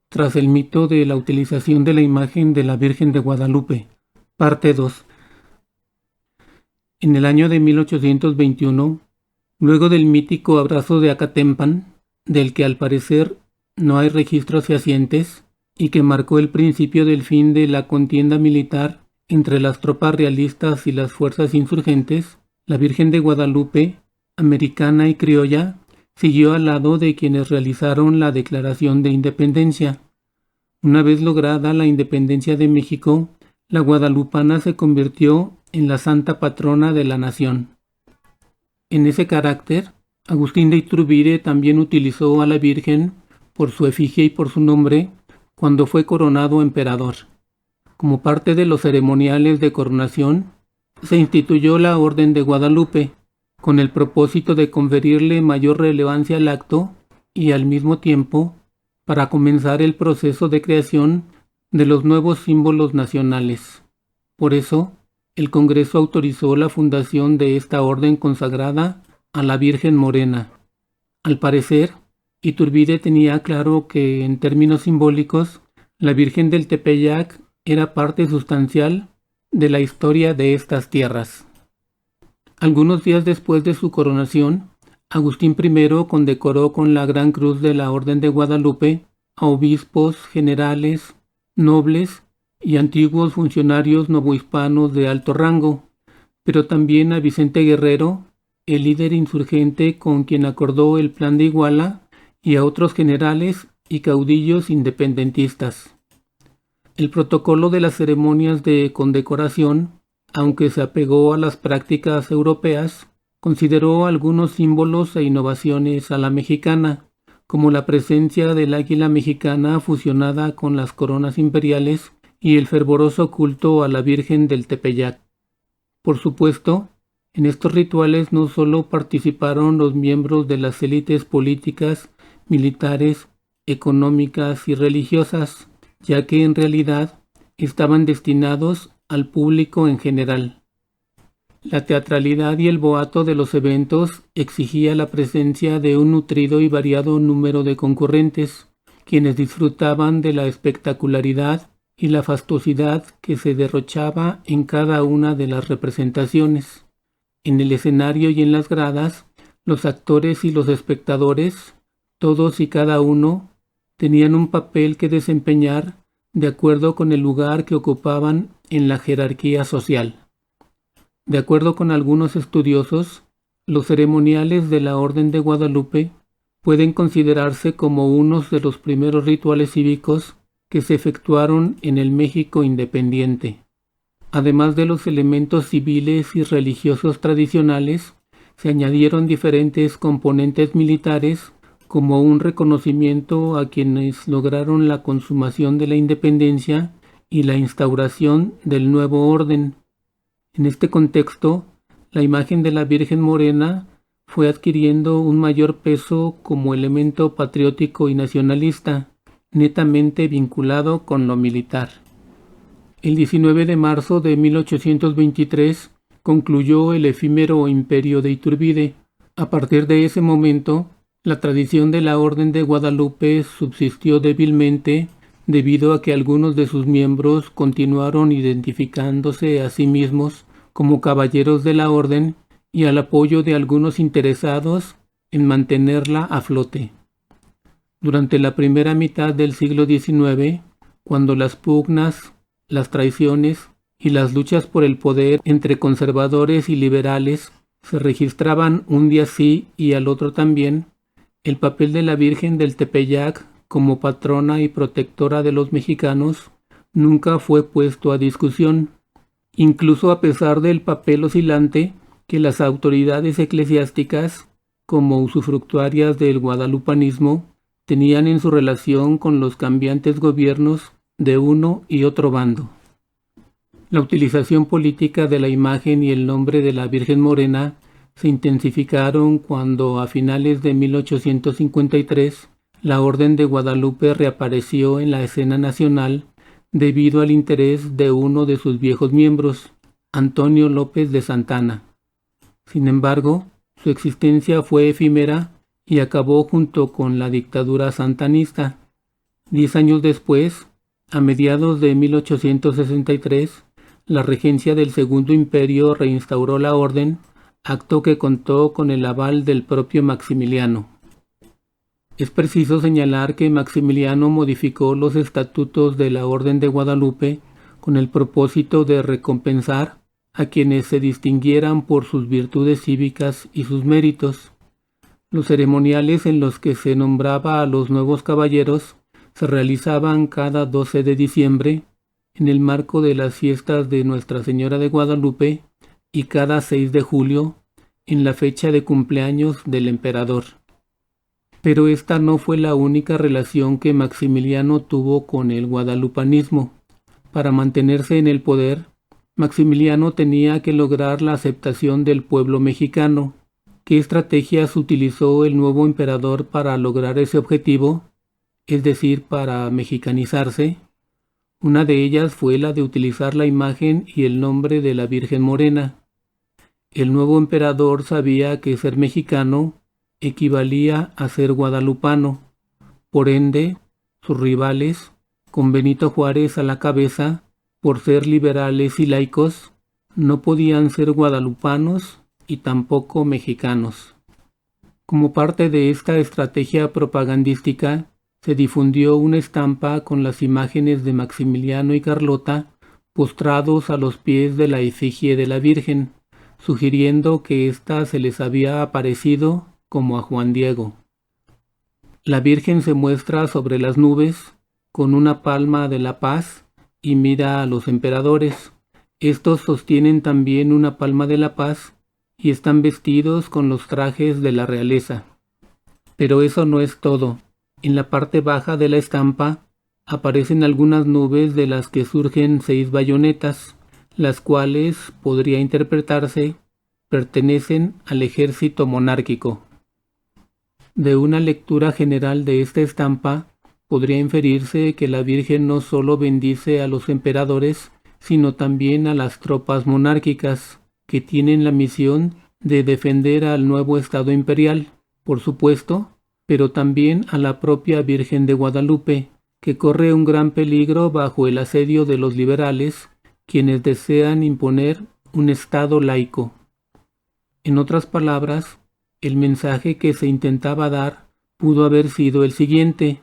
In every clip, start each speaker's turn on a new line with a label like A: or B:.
A: tras el mito de la utilización de la imagen de la Virgen de Guadalupe, parte 2. En el año de 1821, luego del mítico abrazo de Acatempan, del que al parecer no hay registros fehacientes y que marcó el principio del fin de la contienda militar entre las tropas realistas y las fuerzas insurgentes, la Virgen de Guadalupe, americana y criolla, siguió al lado de quienes realizaron la Declaración de Independencia. Una vez lograda la independencia de México, la guadalupana se convirtió en la santa patrona de la nación. En ese carácter, Agustín de Iturbide también utilizó a la Virgen por su efigie y por su nombre cuando fue coronado emperador. Como parte de los ceremoniales de coronación, se instituyó la Orden de Guadalupe, con el propósito de conferirle mayor relevancia al acto y al mismo tiempo para comenzar el proceso de creación de los nuevos símbolos nacionales. Por eso, el Congreso autorizó la fundación de esta orden consagrada a la Virgen Morena. Al parecer, Iturbide tenía claro que, en términos simbólicos, la Virgen del Tepeyac era parte sustancial de la historia de estas tierras. Algunos días después de su coronación, Agustín I condecoró con la Gran Cruz de la Orden de Guadalupe a obispos, generales, nobles y antiguos funcionarios novohispanos de alto rango, pero también a Vicente Guerrero, el líder insurgente con quien acordó el Plan de Iguala, y a otros generales y caudillos independentistas. El protocolo de las ceremonias de condecoración, aunque se apegó a las prácticas europeas, consideró algunos símbolos e innovaciones a la mexicana, como la presencia del águila mexicana fusionada con las coronas imperiales y el fervoroso culto a la Virgen del Tepeyac. Por supuesto, en estos rituales no solo participaron los miembros de las élites políticas, militares, económicas y religiosas, ya que en realidad estaban destinados al público en general. La teatralidad y el boato de los eventos exigía la presencia de un nutrido y variado número de concurrentes, quienes disfrutaban de la espectacularidad y la fastuosidad que se derrochaba en cada una de las representaciones. En el escenario y en las gradas, los actores y los espectadores, todos y cada uno, tenían un papel que desempeñar de acuerdo con el lugar que ocupaban en la jerarquía social. De acuerdo con algunos estudiosos, los ceremoniales de la Orden de Guadalupe pueden considerarse como unos de los primeros rituales cívicos que se efectuaron en el México independiente. Además de los elementos civiles y religiosos tradicionales, se añadieron diferentes componentes militares como un reconocimiento a quienes lograron la consumación de la independencia y la instauración del nuevo orden. En este contexto, la imagen de la Virgen Morena fue adquiriendo un mayor peso como elemento patriótico y nacionalista, netamente vinculado con lo militar. El 19 de marzo de 1823 concluyó el efímero imperio de Iturbide. A partir de ese momento, la tradición de la Orden de Guadalupe subsistió débilmente debido a que algunos de sus miembros continuaron identificándose a sí mismos como caballeros de la Orden y al apoyo de algunos interesados en mantenerla a flote. Durante la primera mitad del siglo XIX, cuando las pugnas, las traiciones y las luchas por el poder entre conservadores y liberales se registraban un día sí y al otro también, el papel de la Virgen del Tepeyac como patrona y protectora de los mexicanos nunca fue puesto a discusión, incluso a pesar del papel oscilante que las autoridades eclesiásticas, como usufructuarias del guadalupanismo, tenían en su relación con los cambiantes gobiernos de uno y otro bando. La utilización política de la imagen y el nombre de la Virgen Morena se intensificaron cuando, a finales de 1853, la Orden de Guadalupe reapareció en la escena nacional debido al interés de uno de sus viejos miembros, Antonio López de Santana. Sin embargo, su existencia fue efímera y acabó junto con la dictadura santanista. 10 años después, a mediados de 1863, la regencia del Segundo Imperio reinstauró la orden, acto que contó con el aval del propio Maximiliano. Es preciso señalar que Maximiliano modificó los estatutos de la Orden de Guadalupe con el propósito de recompensar a quienes se distinguieran por sus virtudes cívicas y sus méritos. Los ceremoniales en los que se nombraba a los nuevos caballeros se realizaban cada 12 de diciembre en el marco de las fiestas de Nuestra Señora de Guadalupe y cada 6 de julio en la fecha de cumpleaños del emperador. Pero esta no fue la única relación que Maximiliano tuvo con el guadalupanismo. Para mantenerse en el poder, Maximiliano tenía que lograr la aceptación del pueblo mexicano. ¿Qué estrategias utilizó el nuevo emperador para lograr ese objetivo? Es decir, para mexicanizarse. Una de ellas fue la de utilizar la imagen y el nombre de la Virgen Morena. El nuevo emperador sabía que ser mexicano equivalía a ser guadalupano. Por ende, sus rivales, con Benito Juárez a la cabeza, por ser liberales y laicos, no podían ser guadalupanos y tampoco mexicanos. Como parte de esta estrategia propagandística, se difundió una estampa con las imágenes de Maximiliano y Carlota postrados a los pies de la efigie de la Virgen, sugiriendo que ésta se les había aparecido como a Juan Diego. La Virgen se muestra sobre las nubes con una palma de la paz y mira a los emperadores. Estos sostienen también una palma de la paz y están vestidos con los trajes de la realeza. Pero eso no es todo. En la parte baja de la estampa aparecen algunas nubes de las que surgen 6 bayonetas, las cuales, podría interpretarse, pertenecen al ejército monárquico. De una lectura general de esta estampa, podría inferirse que la Virgen no solo bendice a los emperadores, sino también a las tropas monárquicas, que tienen la misión de defender al nuevo Estado imperial, por supuesto, pero también a la propia Virgen de Guadalupe, que corre un gran peligro bajo el asedio de los liberales, quienes desean imponer un Estado laico. En otras palabras, el mensaje que se intentaba dar pudo haber sido el siguiente: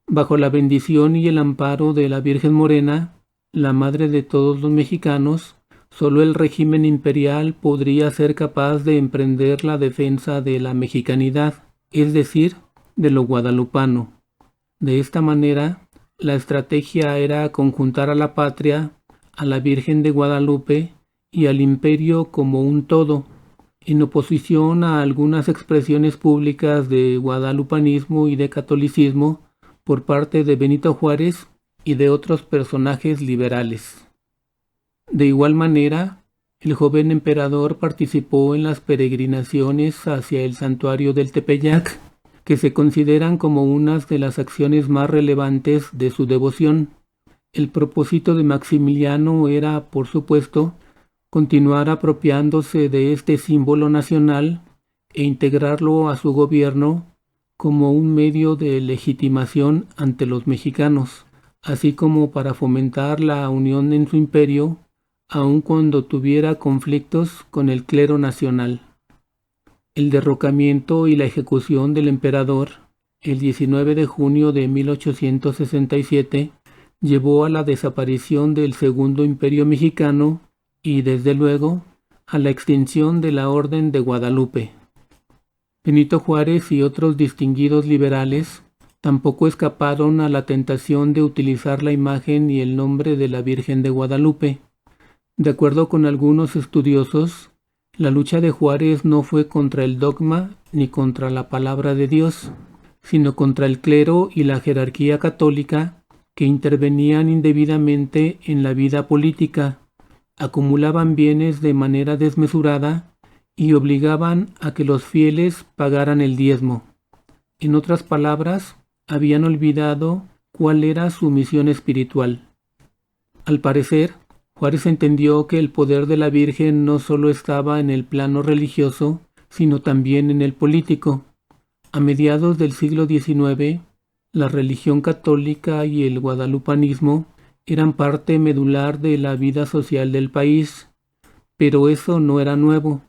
A: bajo la bendición y el amparo de la Virgen Morena, la madre de todos los mexicanos, solo el régimen imperial podría ser capaz de emprender la defensa de la mexicanidad, es decir, de lo guadalupano. De esta manera, la estrategia era conjuntar a la patria, a la Virgen de Guadalupe y al imperio como un todo, en oposición a algunas expresiones públicas de guadalupanismo y de catolicismo por parte de Benito Juárez y de otros personajes liberales. De igual manera, el joven emperador participó en las peregrinaciones hacia el santuario del Tepeyac, que se consideran como unas de las acciones más relevantes de su devoción. El propósito de Maximiliano era, por supuesto, continuar apropiándose de este símbolo nacional e integrarlo a su gobierno como un medio de legitimación ante los mexicanos, así como para fomentar la unión en su imperio, aun cuando tuviera conflictos con el clero nacional. El derrocamiento y la ejecución del emperador, el 19 de junio de 1867, llevó a la desaparición del Segundo Imperio Mexicano y, desde luego, a la extinción de la Orden de Guadalupe. Benito Juárez y otros distinguidos liberales tampoco escaparon a la tentación de utilizar la imagen y el nombre de la Virgen de Guadalupe. De acuerdo con algunos estudiosos, la lucha de Juárez no fue contra el dogma ni contra la palabra de Dios, sino contra el clero y la jerarquía católica que intervenían indebidamente en la vida política, acumulaban bienes de manera desmesurada y obligaban a que los fieles pagaran el diezmo. En otras palabras, habían olvidado cuál era su misión espiritual. Al parecer, Juárez entendió que el poder de la Virgen no solo estaba en el plano religioso, sino también en el político. A mediados del siglo XIX, la religión católica y el guadalupanismo eran parte medular de la vida social del país, pero eso no era nuevo.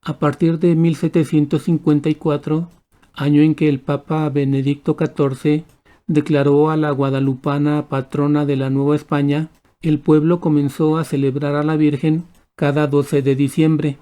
A: A partir de 1754, año en que el Papa Benedicto XIV declaró a la guadalupana patrona de la Nueva España, el pueblo comenzó a celebrar a la Virgen cada 12 de diciembre.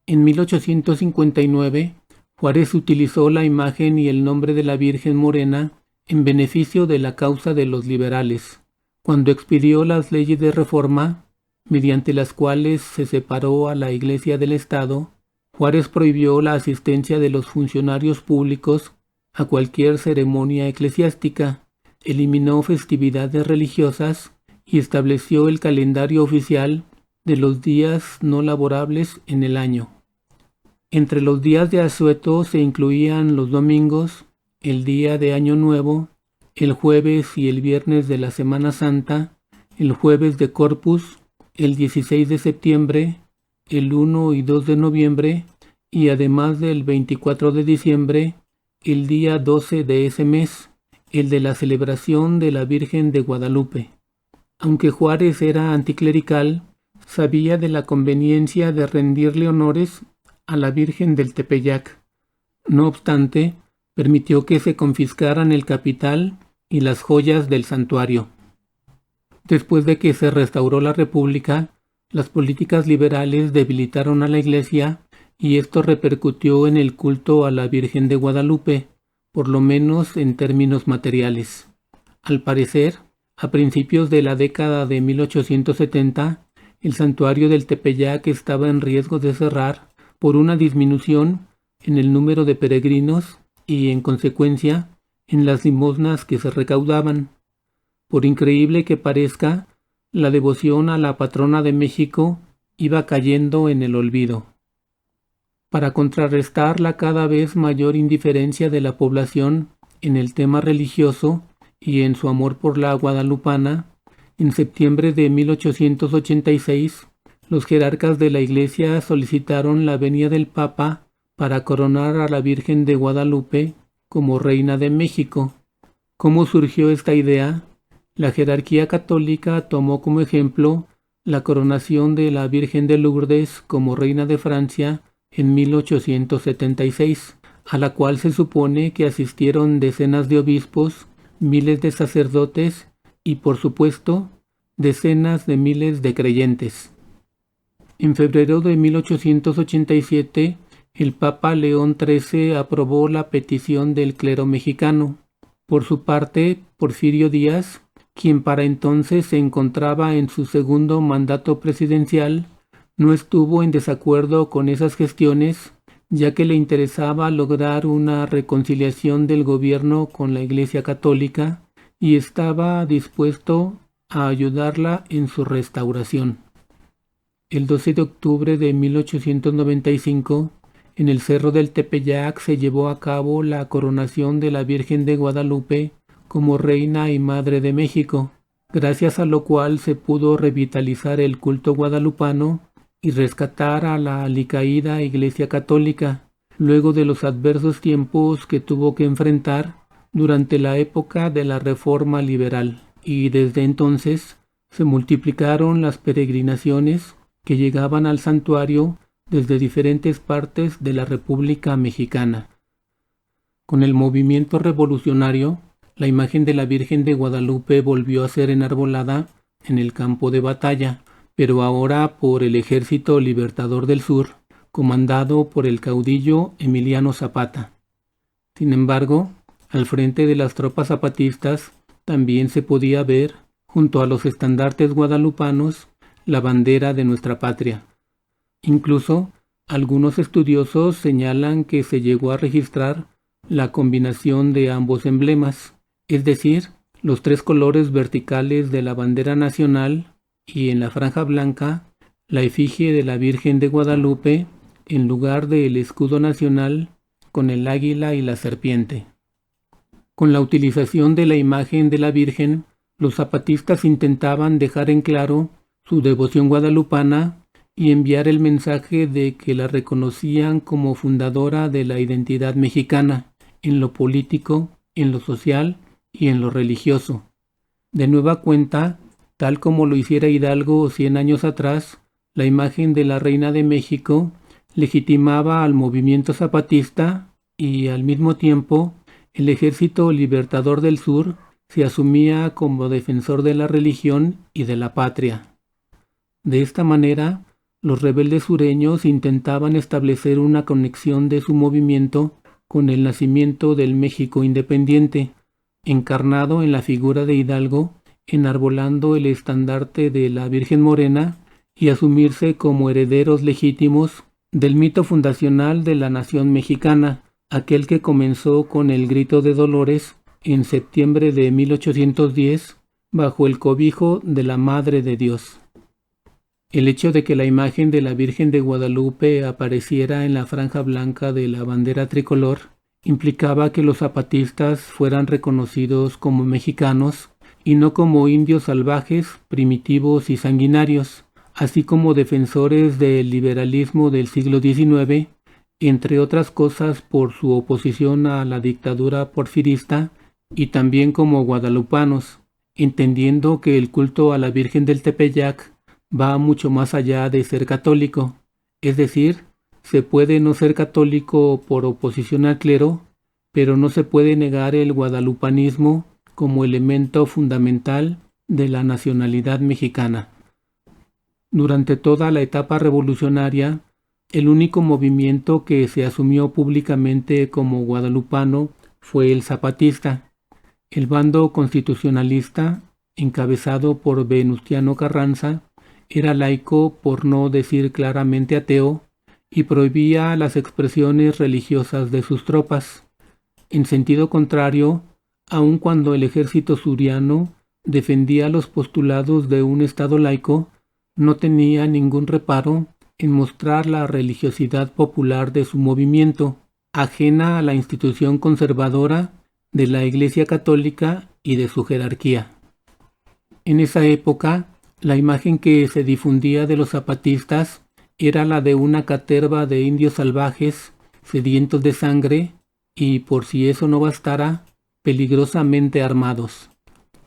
A: En 1859, Juárez utilizó la imagen y el nombre de la Virgen Morena en beneficio de la causa de los liberales, cuando expidió las leyes de reforma, mediante las cuales se separó a la Iglesia del Estado. Juárez prohibió la asistencia de los funcionarios públicos a cualquier ceremonia eclesiástica, eliminó festividades religiosas y estableció el calendario oficial de los días no laborables en el año. Entre los días de asueto se incluían los domingos, el día de Año Nuevo, el jueves y el viernes de la Semana Santa, el jueves de Corpus, el 16 de septiembre, el 1 y 2 de noviembre y además del 24 de diciembre, el día 12 de ese mes, el de la celebración de la Virgen de Guadalupe. Aunque Juárez era anticlerical, sabía de la conveniencia de rendirle honores a la Virgen del Tepeyac. No obstante, permitió que se confiscaran el capital y las joyas del santuario. Después de que se restauró la República, las políticas liberales debilitaron a la Iglesia y esto repercutió en el culto a la Virgen de Guadalupe, por lo menos en términos materiales. Al parecer, a principios de la década de 1870, el santuario del Tepeyac estaba en riesgo de cerrar por una disminución en el número de peregrinos y, en consecuencia, en las limosnas que se recaudaban. Por increíble que parezca, la devoción a la patrona de México iba cayendo en el olvido. Para contrarrestar la cada vez mayor indiferencia de la población en el tema religioso y en su amor por la guadalupana, en septiembre de 1886, los jerarcas de la Iglesia solicitaron la venia del Papa para coronar a la Virgen de Guadalupe como Reina de México. ¿Cómo surgió esta idea? La jerarquía católica tomó como ejemplo la coronación de la Virgen de Lourdes como Reina de Francia en 1876, a la cual se supone que asistieron decenas de obispos, miles de sacerdotes y, por supuesto, decenas de miles de creyentes. En febrero de 1887, el Papa León XIII aprobó la petición del clero mexicano. Por su parte, Porfirio Díaz, quien para entonces se encontraba en su segundo mandato presidencial, no estuvo en desacuerdo con esas gestiones, ya que le interesaba lograr una reconciliación del gobierno con la Iglesia Católica y estaba dispuesto a ayudarla en su restauración. El 12 de octubre de 1895, en el Cerro del Tepeyac se llevó a cabo la coronación de la Virgen de Guadalupe como Reina y Madre de México, gracias a lo cual se pudo revitalizar el culto guadalupano y rescatar a la alicaída Iglesia Católica, luego de los adversos tiempos que tuvo que enfrentar durante la época de la Reforma Liberal, y desde entonces se multiplicaron las peregrinaciones que llegaban al santuario desde diferentes partes de la República Mexicana. Con el movimiento revolucionario, la imagen de la Virgen de Guadalupe volvió a ser enarbolada en el campo de batalla, pero ahora por el Ejército Libertador del Sur, comandado por el caudillo Emiliano Zapata. Sin embargo, al frente de las tropas zapatistas también se podía ver, junto a los estandartes guadalupanos, la bandera de nuestra patria. Incluso, algunos estudiosos señalan que se llegó a registrar la combinación de ambos emblemas, es decir, los tres colores verticales de la bandera nacional y en la franja blanca la efigie de la Virgen de Guadalupe en lugar del escudo nacional con el águila y la serpiente. Con la utilización de la imagen de la Virgen, los zapatistas intentaban dejar en claro su devoción guadalupana y enviar el mensaje de que la reconocían como fundadora de la identidad mexicana, en lo político, en lo social y en lo religioso. De nueva cuenta, tal como lo hiciera Hidalgo 100 años atrás, la imagen de la Reina de México legitimaba al movimiento zapatista y, al mismo tiempo, el Ejército Libertador del Sur se asumía como defensor de la religión y de la patria. De esta manera, los rebeldes sureños intentaban establecer una conexión de su movimiento con el nacimiento del México independiente, encarnado en la figura de Hidalgo, enarbolando el estandarte de la Virgen Morena y asumirse como herederos legítimos del mito fundacional de la nación mexicana, aquel que comenzó con el Grito de Dolores en septiembre de 1810, bajo el cobijo de la Madre de Dios. El hecho de que la imagen de la Virgen de Guadalupe apareciera en la franja blanca de la bandera tricolor implicaba que los zapatistas fueran reconocidos como mexicanos y no como indios salvajes, primitivos y sanguinarios, así como defensores del liberalismo del siglo XIX, entre otras cosas por su oposición a la dictadura porfirista, y también como guadalupanos, entendiendo que el culto a la Virgen del Tepeyac va mucho más allá de ser católico, es decir, se puede no ser católico por oposición al clero, pero no se puede negar el guadalupanismo como elemento fundamental de la nacionalidad mexicana. Durante toda la etapa revolucionaria, el único movimiento que se asumió públicamente como guadalupano fue el zapatista. El bando constitucionalista, encabezado por Venustiano Carranza, era laico, por no decir claramente ateo, y prohibía las expresiones religiosas de sus tropas. En sentido contrario, aun cuando el ejército suriano defendía los postulados de un Estado laico, no tenía ningún reparo en mostrar la religiosidad popular de su movimiento, ajena a la institución conservadora de la Iglesia Católica y de su jerarquía. En esa época, la imagen que se difundía de los zapatistas era la de una caterva de indios salvajes, sedientos de sangre y, por si eso no bastara, peligrosamente armados.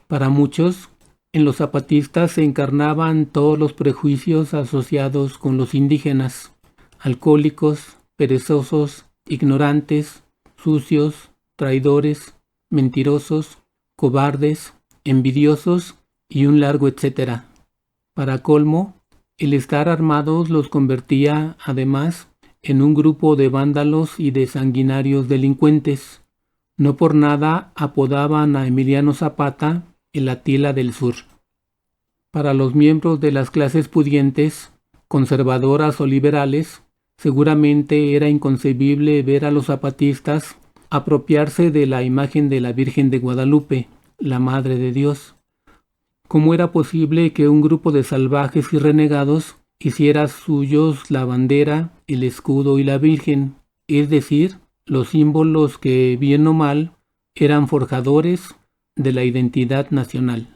A: Para muchos, en los zapatistas se encarnaban todos los prejuicios asociados con los indígenas: alcohólicos, perezosos, ignorantes, sucios, traidores, mentirosos, cobardes, envidiosos y un largo etcétera. Para colmo, el estar armados los convertía, además, en un grupo de vándalos y de sanguinarios delincuentes. No por nada apodaban a Emiliano Zapata el Atila del Sur. Para los miembros de las clases pudientes, conservadoras o liberales, seguramente era inconcebible ver a los zapatistas apropiarse de la imagen de la Virgen de Guadalupe, la Madre de Dios. ¿Cómo era posible que un grupo de salvajes y renegados hiciera suyos la bandera, el escudo y la Virgen, es decir, los símbolos que, bien o mal, eran forjadores de la identidad nacional?